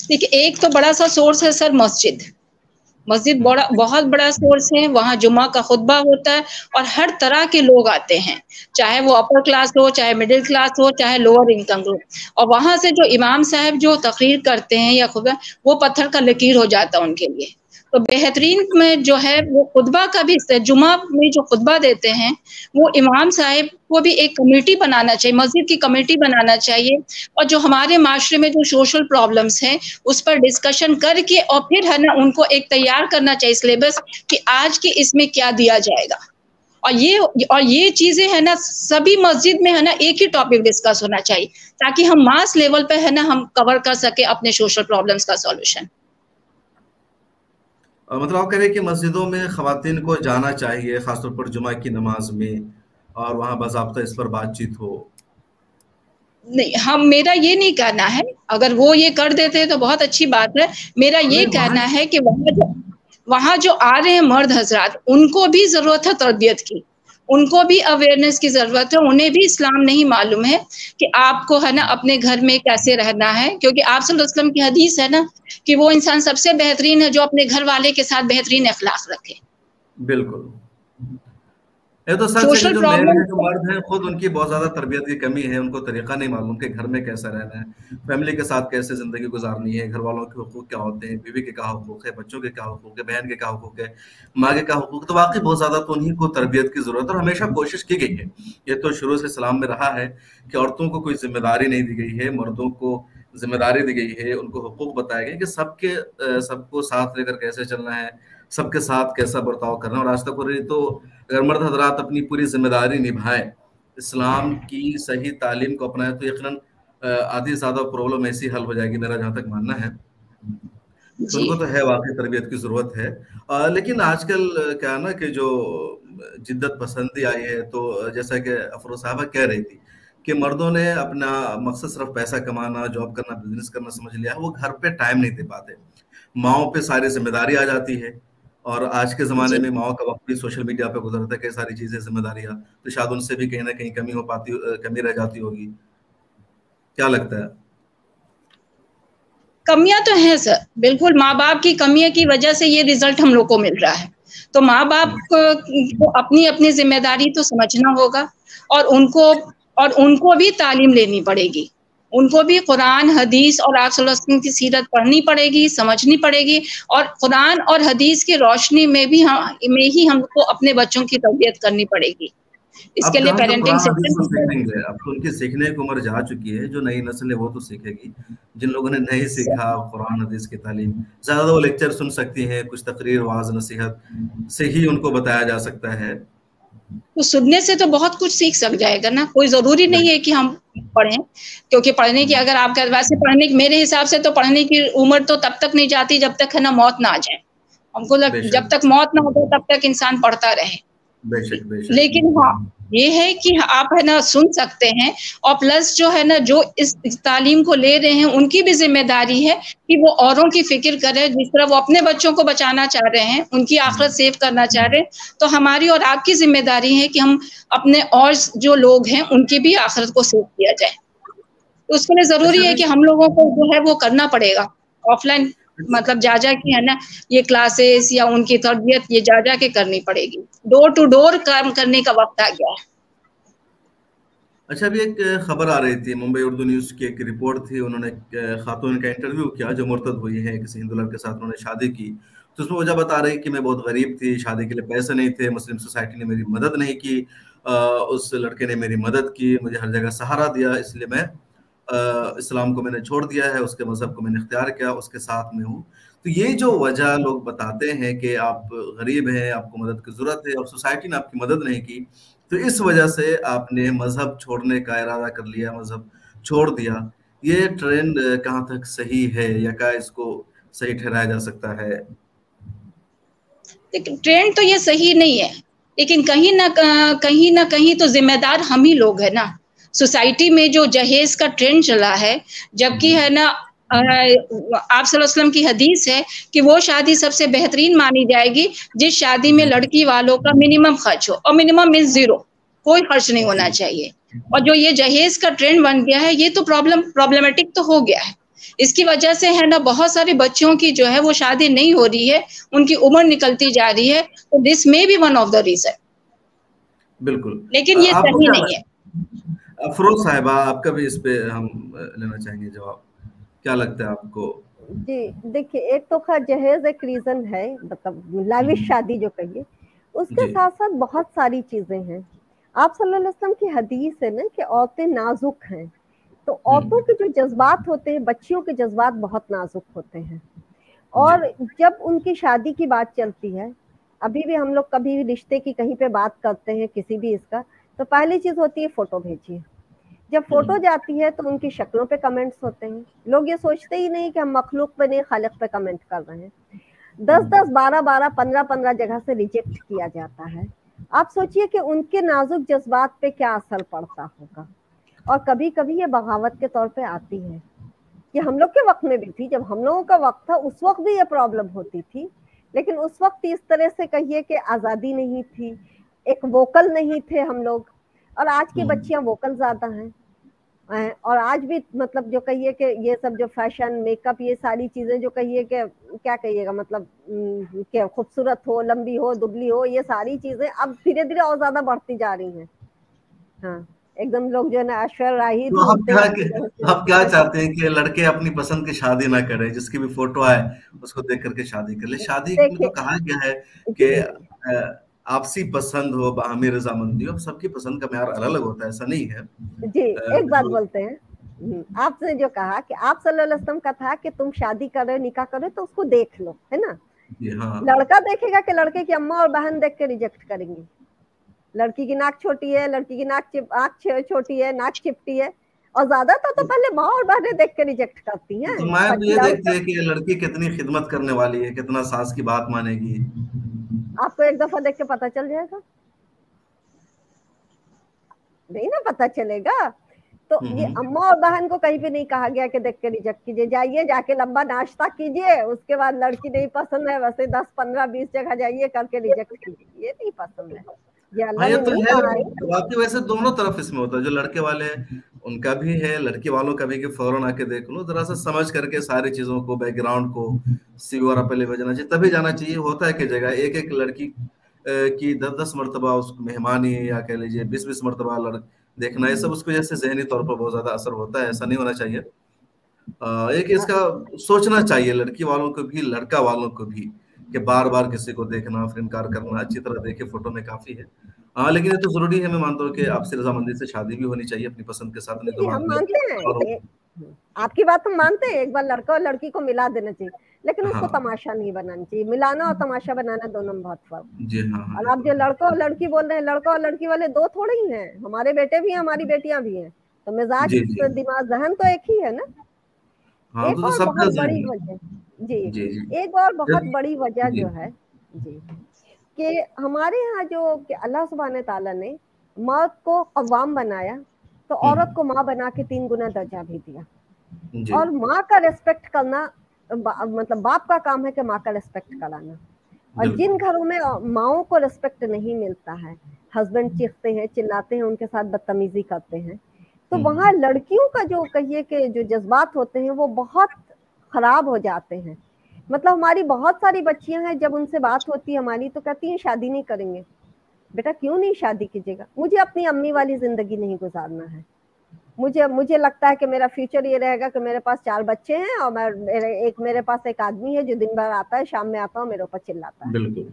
देखिए, एक तो बड़ा सा सोर्स है सर मस्जिद बहुत बड़ा सोर्स है। वहाँ जुम्मा का खुतबा होता है और हर तरह के लोग आते हैं, चाहे वो अपर क्लास हो, चाहे मिडिल क्लास हो, चाहे लोअर इनकम ग्रुप। और वहाँ से जो इमाम साहब जो तकरीर करते हैं या खुतबा, वो पत्थर का लकीर हो जाता है उनके लिए। तो बेहतरीन में जो है वो खुतबा का भी, जुम्मा में जो खुतबा देते हैं वो इमाम साहब को भी एक कमेटी बनाना चाहिए, मस्जिद की कमेटी बनाना चाहिए। और जो हमारे माशरे में जो सोशल प्रॉब्लम्स हैं उस पर डिस्कशन करके और फिर है ना उनको एक तैयार करना चाहिए सिलेबस कि आज के इसमें क्या दिया जाएगा। और ये चीजें है ना सभी मस्जिद में है ना एक ही टॉपिक डिस्कस होना चाहिए, ताकि हम मास लेवल पे है ना हम कवर कर सके अपने सोशल प्रॉब्लम्स का सॉल्यूशन। मतलब आप कह रहे हैं कि मस्जिदों में खवातीन को जाना चाहिए, खासतौर पर जुमा की नमाज में, और वहाँ बाज़ाब्ता इस पर बातचीत हो? नहीं, मेरा ये नहीं कहना है, अगर वो ये कर देते हैं तो बहुत अच्छी बात है। मेरा ये कहना है कि वहाँ जो आ रहे हैं मर्द हजरात, उनको भी जरूरत है तरबियत की, उनको भी अवेयरनेस की जरूरत है। उन्हें भी इस्लाम नहीं मालूम है कि आपको है ना अपने घर में कैसे रहना है, क्योंकि आप सल्लल्लाहु अलैहि वसल्लम की हदीस है ना कि वो इंसान सबसे बेहतरीन है जो अपने घर वाले के साथ बेहतरीन अखलाक रखे। बिल्कुल। ये तो सच है कि सोशल जो मेल है, जो प्रॉब्लम। मर्द हैं, खुद उनकी बहुत ज्यादा तरबियत की कमी है, उनको तरीका नहीं मालूम कि घर में कैसा रहना है, फैमिली के साथ कैसे जिंदगी गुजारनी है, घर वालों के हुकूक क्या होते हैं, बीवी के क्या हुकूक है, बच्चों के क्या हुकूक है, बहन के क्या हुकूक है, माँ के क्या हुकूक। तो वाकई बहुत ज्यादा तो उन्हीं को तरबियत की जरूरत है, और हमेशा कोशिश की गई है, ये तो शुरू से इस्लाम में रहा है कि औरतों को कोई जिम्मेदारी नहीं दी गई है, मर्दों को जिम्मेदारी दी गई है, उनको हुकूक बताए गए कि सबको साथ लेकर कैसे चलना है, सबके साथ कैसा बर्ताव करना है। और आज तक हो रही तो अगर मर्द हजरात अपनी पूरी जिम्मेदारी निभाए, इस्लाम की सही तालीम को अपनाए, तो यकीनन आधी ज्यादा प्रॉब्लम ऐसी हल हो जाएगी, मेरा जहाँ तक मानना है। तो जी उनको तो है वाकई तरबियत की जरूरत है। लेकिन आजकल क्या है ना कि जो जिद्दत पसंदी आई है, तो जैसा कि अफरोज साहबा कह रही थी कि मर्दों ने अपना मकसद सिर्फ पैसा कमाना, जॉब करना, बिजनेस करना समझ लिया है, वो घर पे टाइम नहीं दे पाते, माओ पे सारी जिम्मेदारी आ जाती है। और आज के जमाने जी। में माओ का वक्त भी सोशल मीडिया पे गुजरता है, कई सारी चीजें जिम्मेदारियां, तो शायद उनसे भी कहीं ना कहीं कमी रह जाती होगी। क्या लगता है? कमियां तो हैं सर, बिल्कुल माँ बाप की कमियों की वजह से ये रिजल्ट हम लोग को मिल रहा है। तो माँ बाप को अपनी अपनी जिम्मेदारी तो समझना होगा, और उनको भी तालीम लेनी पड़ेगी, उनको भी कुरान हदीस और आप सल्लल्लाहु अलैहि वसल्लम की सीरत पढ़नी पड़ेगी, समझनी पड़ेगी, और कुरान और हदीस की रोशनी में ही हमको अपने बच्चों की तरबियत करनी पड़ेगी। अब इसके लिए कहाँ से पेरेंटिंग कुरान हदीस तो सेक्टर सीखेंगे? अब तो उनकी सीखने की उम्र जा चुकी है, जो नई नस्ल है वो तो सीखेगी। जिन लोगों ने नहीं सीखा कुरान हदीस की तालीम, ज्यादा वो लेक्चर सुन सकती हैं, कुछ तकरीर वाज नसीहत से ही उनको बताया जा सकता है। तो सुनने से तो बहुत कुछ सीख सक जाएगा ना, कोई जरूरी नहीं है कि हम पढ़ें, क्योंकि पढ़ने की अगर आप वैसे पढ़ने की, मेरे हिसाब से तो पढ़ने की उम्र तो तब तक नहीं जाती जब तक है ना मौत ना आ जाए। हमको जब बेशक तक मौत ना हो तब तक इंसान पढ़ता रहे। बेशक बेशक। लेकिन हाँ, ये है कि आप है ना सुन सकते हैं, और प्लस जो है ना जो इस तालीम को ले रहे हैं उनकी भी जिम्मेदारी है कि वो औरों की फिक्र करें, जिस तरह वो अपने बच्चों को बचाना चाह रहे हैं, उनकी आखिरत सेव करना चाह रहे हैं, तो हमारी और आपकी जिम्मेदारी है कि हम अपने और जो लोग हैं उनकी भी आखिरत को सेव किया जाए। तो उसके लिए जरूरी है कि हम लोगों को जो है वो करना पड़ेगा, ऑफलाइन मतलब जा के है ना ये क्लासेस या उनकी तरबियत ये जा के करनी पड़ेगी, डोर टू डोर काम करने का वक्त आ गया है। अच्छा, अभी एक खबर आ रही थी, मुंबई उर्दू न्यूज की एक रिपोर्ट थी, उन्होंने खातून का इंटरव्यू किया जो मुर्तद हुई है, किसी हिंदू लड़के के साथ उन्होंने शादी की। तो उसमें वजह बता रही कि मैं बहुत गरीब थी, शादी के लिए पैसे नहीं थे, मुस्लिम सोसाइटी ने मेरी मदद नहीं की, उस लड़के ने मेरी मदद की, मुझे हर जगह सहारा दिया, इसलिए मैं इस्लाम को मैंने छोड़ दिया है, उसके मजहब को मैंने इख्तियार किया, उसके साथ में हूँ। तो ये जो वजह लोग बताते हैं कि आप गरीब हैं, आपको मदद की जरूरत है और सोसाइटी ने आपकी मदद नहीं की, तो इस वजह से आपने मजहब छोड़ने का इरादा कर लिया, मजहब छोड़ दिया, ये ट्रेंड कहाँ तक सही है या क्या इसको सही ठहराया जा सकता है? ट्रेंड तो ये सही नहीं है, लेकिन कहीं ना कहीं तो जिम्मेदार हम ही लोग है ना। सोसाइटी में जो जहेज का ट्रेंड चला है, जबकि है ना आप सल्लल्लाहु अलैहि वसल्लम की हदीस है कि वो शादी सबसे बेहतरीन मानी जाएगी जिस शादी में लड़की वालों का मिनिमम खर्च हो, और मिनिमम मींस जीरो, कोई खर्च नहीं होना चाहिए। और जो ये जहेज का ट्रेंड बन गया है, ये तो प्रॉब्लमेटिक तो हो गया है। इसकी वजह से है ना बहुत सारे बच्चों की जो है वो शादी नहीं हो रही है, उनकी उम्र निकलती जा रही है, तो this may be one of the reason. बिल्कुल। लेकिन ये आपको सही क्या नहीं है। अफरोज साहिबा, आपका भी इस पे हम लेना चाहेंगे जवाब, क्या लगता है आपको? जी देखिए, एक तो खैर जहेज एक रीजन है, मतलब लाविश शादी जो कहिए, उसके जी साथ साथ बहुत सारी चीजें हैं। आप सल्लल्लाहु अलैहि वसल्लम की हदीस है ना कि औरतें नाजुक हैं, तो औरतों के जो जज्बात होते हैं, बच्चियों के जज्बात बहुत नाजुक होते हैं। और जब उनकी शादी की बात चलती है, अभी भी हम लोग कभी भी रिश्ते की कहीं पे बात करते हैं किसी भी इसका, तो पहली चीज होती है फोटो भेजिए। जब फोटो जाती है तो उनकी शक्लों पे कमेंट्स होते हैं, लोग ये सोचते ही नहीं कि हम मखलूक पे नहीं खालिक पे कमेंट कर रहे हैं। 10-10, 12-12, 15-15 जगह से रिजेक्ट किया जाता है। आप सोचिए कि उनके नाजुक जज्बात पे क्या असर पड़ता होगा। और कभी कभी ये बगावत के तौर पे आती है, ये हम लोग के वक्त में भी थी, जब हम लोगों का वक्त था उस वक्त भी ये प्रॉब्लम होती थी, लेकिन उस वक्त इस तरह से कहिए कि आज़ादी नहीं थी, एक वोकल नहीं थे हम लोग। और आज की बच्चियां वोकल ज्यादा हैं, और आज भी मतलब जो कहिए कि ये सब जो फैशन मेकअप ये सारी चीजें जो कहिए कि क्या कहिएगा मतलब क्या खूबसूरत हो, लंबी हो, दुबली हो, ये सारी चीजें अब धीरे धीरे और ज्यादा बढ़ती जा रही हैं। हाँ, एकदम लोग जो है ना ऐश्वर्या राय तो आप क्या चाहते हैं कि लड़के अपनी पसंद की शादी ना करें, जिसकी भी फोटो आए उसको देख करके शादी कर ले? शादी में तो कहा गया है कि आपसी पसंद हो, बाहमी रजामंदी हो। सबकी पसंद का म्यार अलग अलग होता है, ऐसा नहीं है जी। एक बात बोलते हैं, आपने जो कहा कि आप सल्लल्लाहु अलैहि वसल्लम का था कि तुम शादी करो, निकाह करो तो उसको देख लो, है ना। हाँ। लड़का देखेगा कि लड़के की अम्मा और बहन देख के रिजेक्ट करेंगे। लड़की की नाक छोटी है, लड़की की आँख छोटी है, नाक चिपटी है, और ज्यादातर तो पहले माँ और बहनें देख के रिजेक्ट करती हैं। तो मैं ये देखती है कि लड़की कितनी खिदमत करने वाली है, कितना सास की बात मानेगी। आपको एक दफा देख के पता चल जाएगा, नहीं ना पता चलेगा। तो ये अम्मा और बहन को कहीं भी नहीं कहा गया कि देख के रिजेक्ट कीजिए। जाइए, जाके लंबा नाश्ता कीजिए, उसके बाद लड़की नहीं पसंद है वैसे 10, 15, 20 जगह जाइए करके रिजेक्ट कीजिए। ये नहीं पसंद है, ये अल्लाह ने नहीं कहा है। बाकी वैसे दोनों तरफ इसमें होता है, जो लड़के वाले हैं उनका भी है, लड़की वालों का भी, कि फौरन आके देख लो, जरा सा समझ करके सारी चीजों को, बैकग्राउंड को सीवरा पहले भेजना चाहिए, तभी जाना चाहिए। होता है कि जगह एक एक लड़की की 10-10 मरतबा उस मेहमानी, या कह लीजिए 20-20 मरतबा देखना, ये सब उसकी वजह से जहनी तौर पर बहुत ज्यादा असर होता है। ऐसा नहीं होना चाहिए। एक इसका सोचना चाहिए लड़की वालों को भी, लड़का वालों को भी, कि बार बार किसी को देखना फिर इनकार करना, अच्छी तरह देखे फोटो में काफी है। हाँ, लेकिन ये तो जरूरी है, मैं मानता हूँ कि आपसी रजामंदी से शादी भी होनी चाहिए अपनी पसंद के साथ। नहीं तो हम मानते हैं, आपकी बात हम मानते हैं, एक बार लड़का और लड़की को मिला देना चाहिए, लेकिन उसको तमाशा नहीं बनाना चाहिए। मिलाना और तमाशा बनाना दोनों में बहुत फर्क। जी हाँ। और आप जो लड़का और लड़की बोल रहे हैं, लड़का और लड़की वाले दो थोड़े ही हैं, हमारे बेटे भी हैं, हमारी बेटियां भी हैं, तो मिजाज, दिमाग, जहन तो एक ही है ना। एक और बहुत बड़ी वजह जी, एक और बहुत बड़ी वजह जो है जी, कि हमारे यहाँ जो कि अल्लाह सुब्हाने ताला ने मर्द को कव्वाम बनाया, तो औरत को माँ बना के 3 गुना दर्जा भी दिया। और माँ का रिस्पेक्ट करना मतलब बाप का काम है कि माँ का रिस्पेक्ट कराना। और जिन घरों में माँओं को रिस्पेक्ट नहीं मिलता है, हस्बैंड चीखते हैं, चिल्लाते हैं, उनके साथ बदतमीजी करते हैं, तो वहाँ लड़कियों का जो कहिए कि जो जज्बात होते हैं वो बहुत खराब हो जाते हैं। मतलब हमारी बहुत सारी बच्चियां हैं, जब उनसे बात होती है हमारी, तो कहती हैं शादी नहीं करेंगे। बेटा क्यों नहीं शादी कीजिएगा? मुझे अपनी अम्मी वाली जिंदगी नहीं गुजारना है। मुझे लगता है कि मेरा फ्यूचर ये रहेगा कि मेरे पास 4 बच्चे हैं और मेरे पास एक आदमी है जो दिन भर आता है, शाम में आता है, मेरे ऊपर चिल्लाता है। बिल्कुल।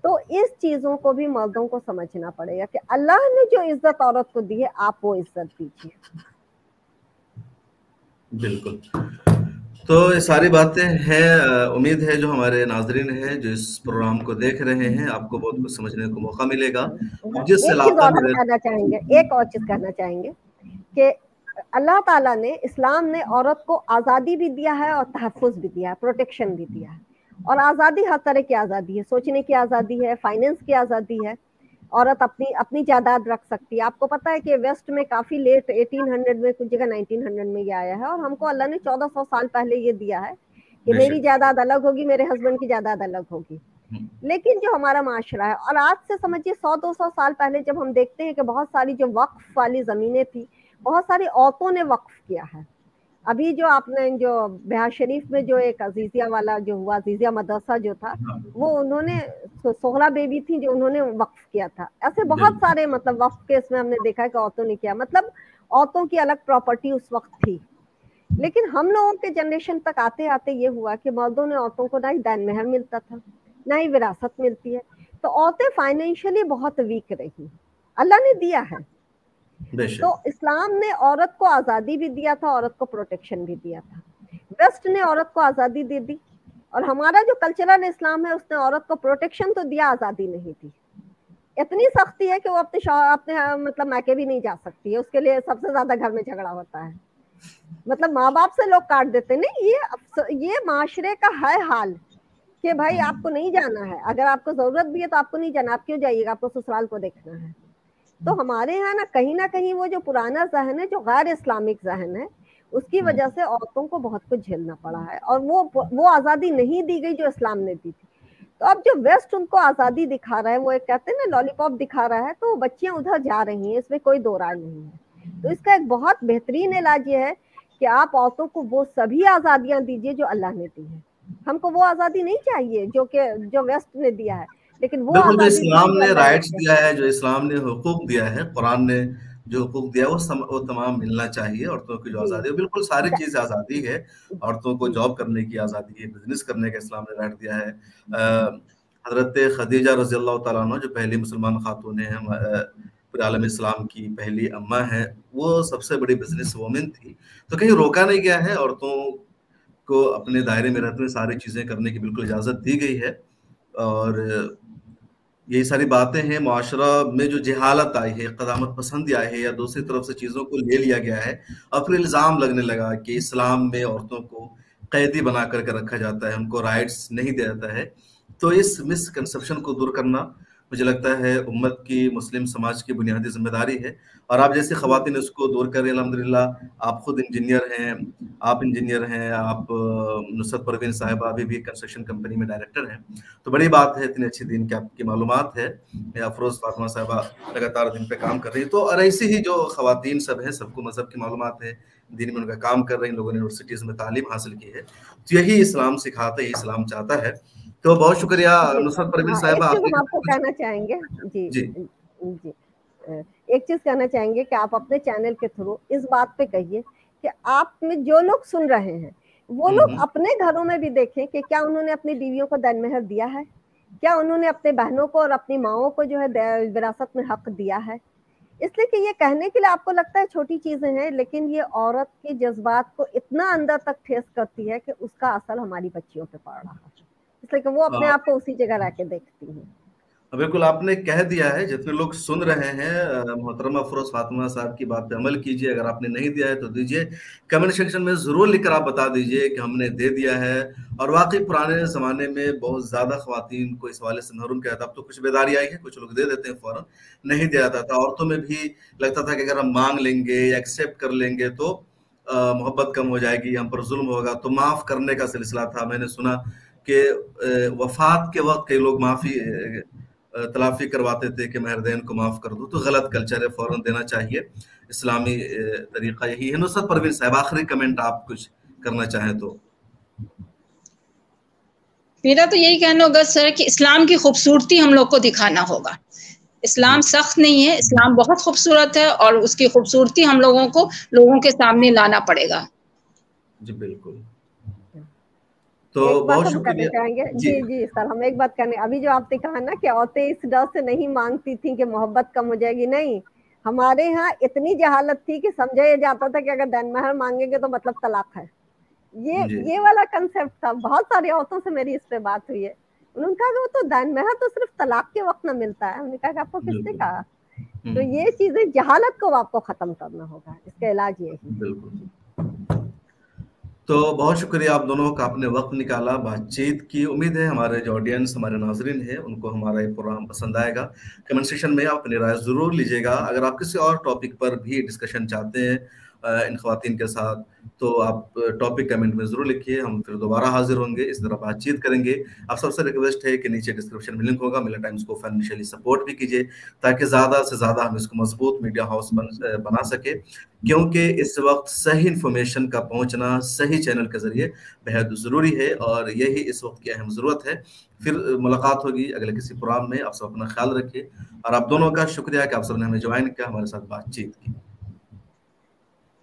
तो इस चीजों को भी मर्दों को समझना पड़ेगा कि अल्लाह ने जो इज्जत औरत को दी है, आप वो इज्जत दीजिए। बिल्कुल। तो ये सारी बातें हैं, उम्मीद है जो हमारे नाजरीन हैं जो इस प्रोग्राम को देख रहे हैं, आपको बहुत कुछ समझने को मौका मिलेगा। जिस इलाका में कहना चाहेंगे, एक और चीज कहना चाहेंगे कि अल्लाह ताला ने, इस्लाम ने औरत को आज़ादी भी दिया है और तहफ़्फ़ुज़ भी दिया है, प्रोटेक्शन भी दिया है। और आज़ादी हर तरह की आज़ादी है, सोचने की आज़ादी है, फाइनेंस की आज़ादी है। औरत अपनी जायदाद रख सकती है। आपको पता है कि वेस्ट में काफ़ी लेट 1800 में, कुछ जगह 1900 में ये आया है, और हमको अल्लाह ने 1400 साल पहले ये दिया है कि मेरी जायदाद अलग होगी, मेरे हस्बैंड की जायदाद अलग होगी। लेकिन जो हमारा माशरा है, और आज से समझिए 100-200 साल पहले जब हम देखते हैं कि बहुत सारी जो वक्फ वाली ज़मीनें थी, बहुत सारी औरतों ने वक्फ किया है। अभी जो आपने जो बिहार शरीफ में जो एक अजीजिया वाला जो हुआ, अजीजिया मदरसा जो था, वो उन्होंने सोहरा बेबी थी जो उन्होंने वक्फ किया था। ऐसे बहुत सारे मतलब वक्फ के इसमें हमने देखा है कि औरतों ने किया, मतलब औरतों की अलग प्रॉपर्टी उस वक्त थी। लेकिन हम लोगों के जनरेशन तक आते आते ये हुआ कि मर्दों ने औरतों को ना ही दान महर मिलता था, ना ही विरासत मिलती है, तो औरतें फाइनेंशियली बहुत वीक रही। अल्लाह ने दिया है, तो इस्लाम ने औरत को आज़ादी भी दिया था, औरत को प्रोटेक्शन भी दिया था। वेस्ट ने औरत को आज़ादी दे दी, और हमारा जो कल्चरल इस्लाम है उसने औरत को प्रोटेक्शन तो दिया, आज़ादी नहीं दी। इतनी सख्ती है कि वो अपने मतलब मायके भी नहीं जा सकती है, उसके लिए सबसे ज्यादा घर में झगड़ा होता है। मतलब माँ बाप से लोग काट देते। नहीं, ये माशरे का है हाल कि भाई आपको नहीं जाना है, अगर आपको जरूरत भी है तो आपको नहीं जाना, आप क्यों जाइएगा, आपको ससुराल को देखना है। तो हमारे यहाँ ना कहीं वो जो पुराना जहन है, जो गैर इस्लामिक जहन है, उसकी वजह से औरतों को बहुत कुछ झेलना पड़ा है, और वो आज़ादी नहीं दी गई जो इस्लाम ने दी थी। तो अब जो वेस्ट उनको आज़ादी दिखा रहा है, वो एक कहते हैं ना लॉलीपॉप दिखा रहा है, तो बच्चियां उधर जा रही हैं, इसमें कोई दो राय नहीं है। तो इसका एक बहुत बेहतरीन इलाज ये है कि आप औरतों को वो सभी आज़ादियाँ दीजिए जो अल्लाह ने दी है। हमको वो आज़ादी नहीं चाहिए जो वेस्ट ने दिया है, लेकिन वो बिल्कुल, जो आज़ादी इस्लाम ने राइट्स दिया दिया है, जो इस्लाम ने हुकूक दिया है, कुरान ने जो हुकूक दिया है, वो तमाम मिलना चाहिए। औरतों की जो आज़ादी है, बिल्कुल सारी चीज़ आज़ादी है। औरतों को जॉब करने की आज़ादी है, बिजनेस करने का इस्लाम ने राइट दिया है। हज़रत खदीजा रज़ी अल्लाह तआला अन्हा जो पहली मुसलमान खातून हैं, पूरे आलम इस्लाम की पहली अम्मा हैं, वो सबसे बड़ी बिजनेस वूमेन थी। तो कहीं रोका नहीं गया है, औरतों को अपने दायरे में रहते हुए सारी चीज़ें करने की बिल्कुल इजाज़त दी गई है। और यही सारी बातें हैं। मुआशरा में जो जहालत आई है, क़दामत पसंदी आई है, या दूसरी तरफ से चीज़ों को ले लिया गया है और फिर इल्ज़ाम लगने लगा कि इस्लाम में औरतों को कैदी बना करके रखा जाता है, उनको राइट्स नहीं दिया जाता है। तो इस मिसकंसेप्शन को दूर करना मुझे लगता है उम्मत की, मुस्लिम समाज की बुनियादी जिम्मेदारी है। और आप जैसे ख़वातीन इसको दूर करें। अल्हम्दुलिल्लाह आप खुद इंजीनियर हैं, आप नुसरत परवीन साहिबा अभी भी कंस्ट्रक्शन कंपनी में डायरेक्टर हैं, तो बड़ी बात है, इतनी अच्छी दीन की आपकी मालूमात है। या अफरोज़ फातिमा साहिबा लगातार दिन पे काम कर रही है। तो और ऐसी ही जो ख़वातीन सब हैं, सबको मज़हब की मालूमात है, दीन में उनका काम कर रही हैं, लोगों ने यूनिवर्सिटीज़ में तालीम हासिल की है, तो यही इस्लाम सिखाता है, यही इस्लाम चाहता है। तो बहुत शुक्रिया नुसरत परवीन साहिबा। हम आपको कहना चाहेंगे जी एक चीज कहना चाहेंगे कि आप अपने चैनल के थ्रू इस बात पे कहिए कि आप में जो लोग सुन रहे हैं वो लोग अपने घरों में भी देखें कि क्या उन्होंने अपनी बीवियों को दान मेहर दिया है, क्या उन्होंने अपने बहनों को और अपनी माओं को जो है विरासत में हक दिया है। इसलिए कि ये कहने के लिए आपको लगता है छोटी चीजें हैं, लेकिन ये औरत के जज्बात को इतना अंदर तक ठेस करती है कि उसका असर हमारी बच्चियों पे पड़ रहा है, इसलिए कि वो अपने आप को उसी जगह रह के देखती हैं। बिल्कुल आपने कह दिया है। जितने लोग सुन रहे हैं, मोहतरमा अफरोज़ फातिमा साहब की बात पे अमल कीजिए। अगर आपने नहीं दिया है तो दीजिए, कमेंट सेक्शन में ज़रूर लिखकर आप बता दीजिए कि हमने दे दिया है। और वाकई पुराने ज़माने में बहुत ज़्यादा ख़वातीन को इस हवाले से महरूम किया था। अब तो कुछ बेदारी आई है, कुछ लोग दे देते हैं फ़ौरन, नहीं दिया जाता था। औरतों में भी लगता था कि अगर हम मांग लेंगे या एक्सेप्ट कर लेंगे तो मोहब्बत कम हो जाएगी, हम पर जुल्म होगा, तो माफ़ करने का सिलसिला था। मैंने सुना कि वफ़ात के वक्त कई लोग तलाफी करवाते थे कि महरदैन को माफ कर दो, तो गलत कल्चर है, फौरन देना चाहिए। इस्लामी तरीका यही है। नुसरत परवीन साहब आखिरी कमेंट आप कुछ करना चाहें तो। मेरा तो यही कहना होगा सर कि इस्लाम की खूबसूरती हम लोग को दिखाना होगा। इस्लाम सख्त नहीं है, इस्लाम बहुत खूबसूरत है और उसकी खूबसूरती हम लोगों को लोगों के सामने लाना पड़ेगा। जी बिल्कुल। तो एक बात बहुत हम शुक्रिया। करना चाहेंगे जी सर, हम एक बात करने, अभी जो आपने कहा ना कि औरतें इस डर से नहीं मांगती थी कि मोहब्बत कम हो जाएगी, नहीं, हमारे यहाँ इतनी जहालत थी कि समझा ये जाता था कि अगर दान महर मांगेंगे तो मतलब तलाक है। ये वाला कंसेप्ट था। बहुत सारी औरतों से मेरी इस पे बात हुई है, उन्होंने कहा कि वो तो दान महर तो सिर्फ तलाक के वक्त ना मिलता है। उन्होंने कहा कि आपको किसने कहा? तो ये चीजें, जहालत को आपको खत्म करना होगा, इसका इलाज यही। बिल्कुल। तो बहुत शुक्रिया आप दोनों का, आपने वक्त निकाला बातचीत की। उम्मीद है हमारे जो ऑडियंस, हमारे नाजरीन हैं, उनको हमारा ये प्रोग्राम पसंद आएगा। कमेंट सेक्शन में आप अपनी राय ज़रूर लीजिएगा। अगर आप किसी और टॉपिक पर भी डिस्कशन चाहते हैं इन ख़वातीन के साथ, तो आप टॉपिक कमेंट में ज़रूर लिखिए, हम फिर दोबारा हाजिर होंगे, इस तरह बातचीत करेंगे। आप सबसे रिक्वेस्ट है कि नीचे डिस्क्रिप्शन में लिंक होगा, मिलर टाइम्स को फाइनेंशियली सपोर्ट भी कीजिए ताकि ज़्यादा से ज़्यादा हम इसको मजबूत मीडिया हाउस बना सके, क्योंकि इस वक्त सही इन्फॉर्मेशन का पहुंचना सही चैनल के जरिए बेहद ज़रूरी है और यही इस वक्त की अहम ज़रूरत है। फिर मुलाकात होगी अगले किसी प्रोग्राम में। आप सब अपना ख्याल रखिए और आप दोनों का शुक्रिया कि आप सबने हमें ज्वाइन किया, हमारे साथ बातचीत की।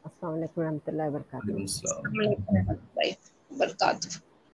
अस्सलाम वालेकुम रहमतुल्लाहि व बरकातहू। वालेकुम अस्सलाम।